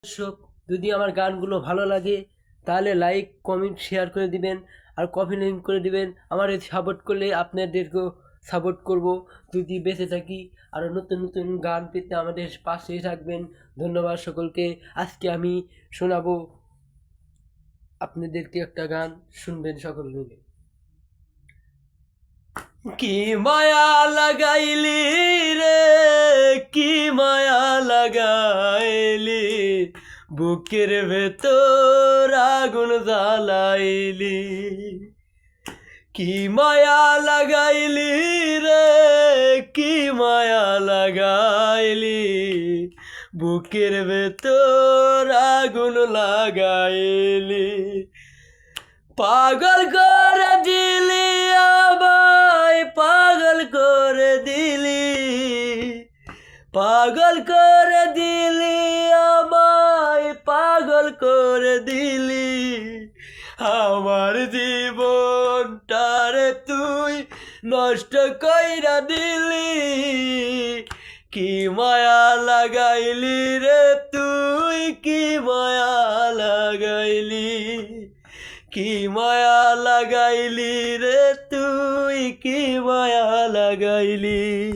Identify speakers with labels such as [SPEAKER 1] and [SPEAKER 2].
[SPEAKER 1] দর্শক, যদি আমার গানগুলো ভালো লাগে তাহলে লাইক কমেন্ট শেয়ার করে দিবেন আর কপি লিঙ্ক করে দিবেন। আমার সাপোর্ট করলে আপনাদেরকেও সাপোর্ট করব। যদি বেঁচে থাকি আরও নতুন নতুন গান পেতে আমাদের পাশেই থাকবেন। ধন্যবাদ সকলকে। আজকে আমি শোনাবো আপনাদেরকে একটা গান, শুনবেন সকল মিলে। কি মায়া লাগাইলি রে, কি মায়া লাগাইলি, বুকের ভেতর আগুন জ্বালাইলি। কি মায়া লাগাইলি রে, কি মায়া লাগাইলি, বুকের ভেতর আগুন লাগাইলি। পাগল করে দিলি আমায়, পাগল করে দিলি, পাগল করে দিলি আমায়, পাগল করে দিলি। আমার জীবনটারে তুই নষ্ট কইরা দিলি। কি মায়া লাগাইলি রে তুই, কি মায়া লাগাইলি, কি মায়া লাগাইলি রে তুই, কি মায়া লাগাইলি।